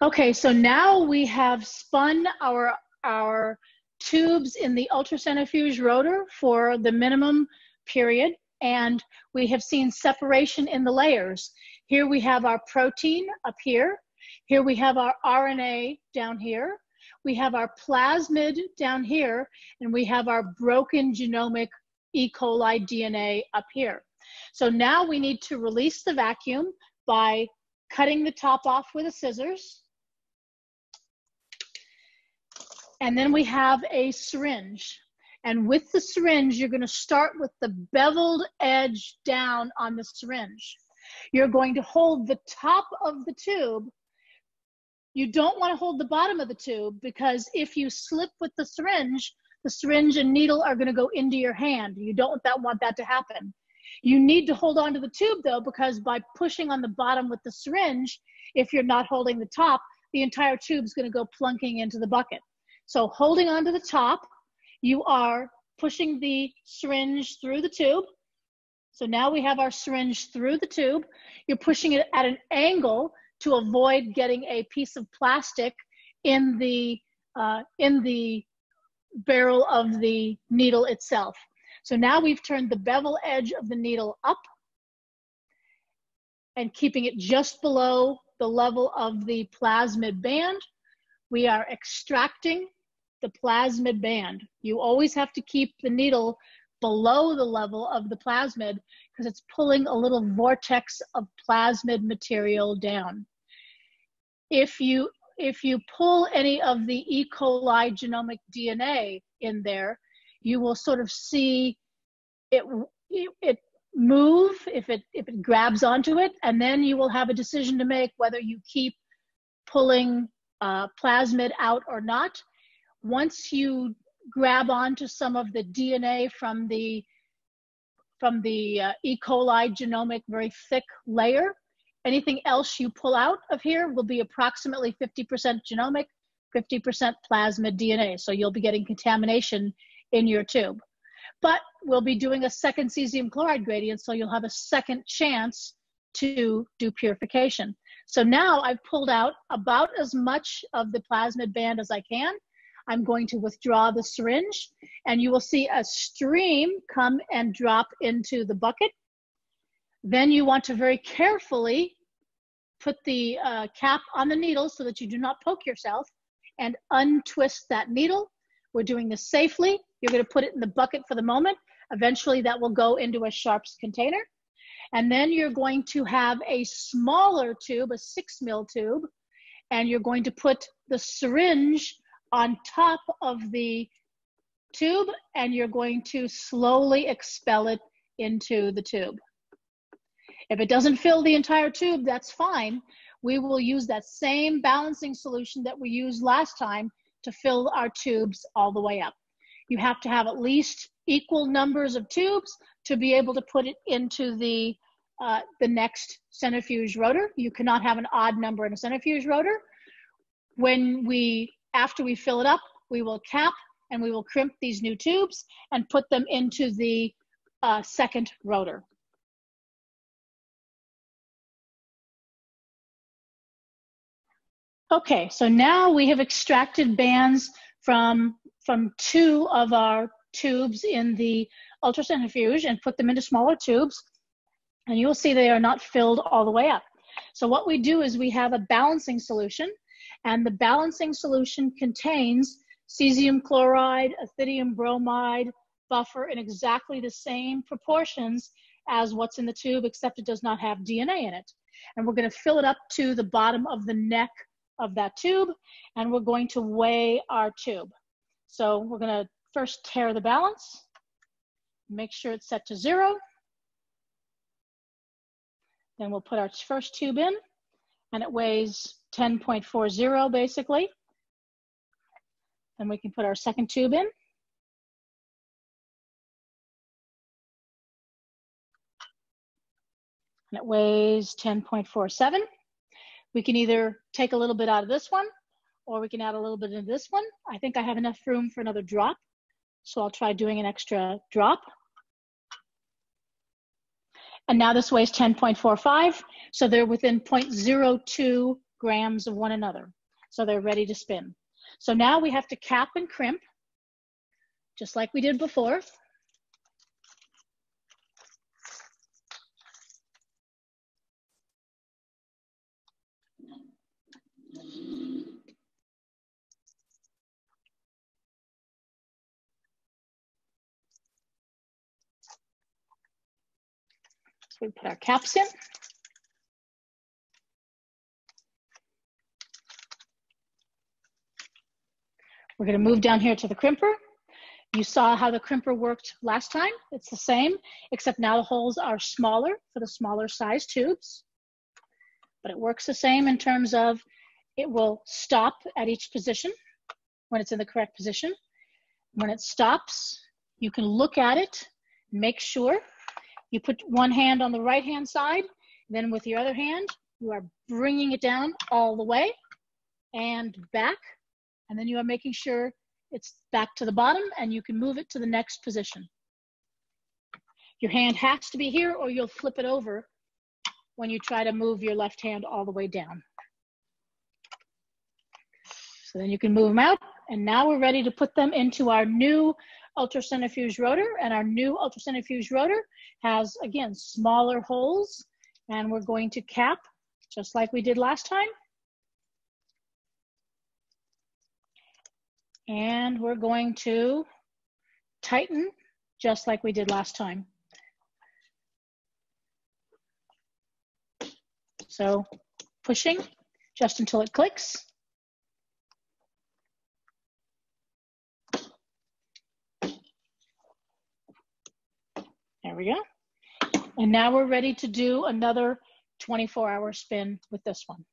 Okay, so now we have spun our tubes in the ultracentrifuge rotor for the minimum period, and we have seen separation in the layers. Here we have our protein up here. Here we have our RNA down here. We have our plasmid down here, and we have our broken genomic E. coli DNA up here. So now we need to release the vacuum by cutting the top off with a scissors. And then we have a syringe. And with the syringe, you're going to start with the beveled edge down on the syringe. You're going to hold the top of the tube. You don't want to hold the bottom of the tube, because if you slip with the syringe and needle are going to go into your hand. You don't want that to happen. You need to hold on to the tube though, because by pushing on the bottom with the syringe, if you're not holding the top, the entire tube is going to go plunking into the bucket. So holding onto the top, you are pushing the syringe through the tube. So now we have our syringe through the tube. You're pushing it at an angle to avoid getting a piece of plastic in the barrel of the needle itself. So now we've turned the bevel edge of the needle up and keeping it just below the level of the plasmid band. We are extracting the plasmid band. You always have to keep the needle below the level of the plasmid because it's pulling a little vortex of plasmid material down. If you pull any of the E. coli genomic DNA in there, you will sort of see it move if it grabs onto it, and then you will have a decision to make whether you keep pulling plasmid out or not. Once you grab onto some of the DNA from the E. coli genomic very thick layer, anything else you pull out of here will be approximately 50% genomic, 50% plasmid DNA. So you'll be getting contamination in your tube. But we'll be doing a second cesium chloride gradient, so you'll have a second chance to do purification. So now I've pulled out about as much of the plasmid band as I can. I'm going to withdraw the syringe, and you will see a stream come and drop into the bucket. Then you want to very carefully put the cap on the needle so that you do not poke yourself, and untwist that needle. We're doing this safely. You're going to put it in the bucket for the moment. Eventually that will go into a sharps container. And then you're going to have a smaller tube, a 6 ml tube, and you're going to put the syringe on top of the tube, and you're going to slowly expel it into the tube. If it doesn't fill the entire tube, that's fine. We will use that same balancing solution that we used last time to fill our tubes all the way up. You have to have at least equal numbers of tubes to be able to put it into the next centrifuge rotor. You cannot have an odd number in a centrifuge rotor. After we fill it up, we will cap and we will crimp these new tubes and put them into the second rotor. Okay, so now we have extracted bands from 2 of our tubes in the ultracentrifuge and put them into smaller tubes, and you will see they are not filled all the way up. So what we do is we have a balancing solution, and the balancing solution contains cesium chloride, ethidium bromide, buffer in exactly the same proportions as what's in the tube, except it does not have DNA in it. And we're going to fill it up to the bottom of the neck of that tube, and we're going to weigh our tube. So we're going to first tare the balance, make sure it's set to 0. Then we'll put our first tube in, and it weighs 10.40 basically. Then we can put our second tube in. And it weighs 10.47. We can either take a little bit out of this one, or we can add a little bit into this one. I think I have enough room for another drop, so I'll try doing an extra drop. And now this weighs 10.45, so they're within 0.02 grams of one another. So they're ready to spin. So now we have to cap and crimp, just like we did before. So we put our caps in. We're going to move down here to the crimper. You saw how the crimper worked last time. It's the same, except now the holes are smaller for the smaller size tubes. But it works the same in terms of it will stop at each position when it's in the correct position. When it stops, you can look at it, make sure. You put one hand on the right-hand side, then with your other hand, you are bringing it down all the way and back. And then you are making sure it's back to the bottom and you can move it to the next position. Your hand has to be here or you'll flip it over when you try to move your left hand all the way down. So then you can move them out. And now we're ready to put them into our new ultracentrifuge rotor. And our new ultracentrifuge rotor has, again, smaller holes. And we're going to cap just like we did last time. And we're going to tighten just like we did last time. So pushing just until it clicks. There we go. And now we're ready to do another 24-hour spin with this one.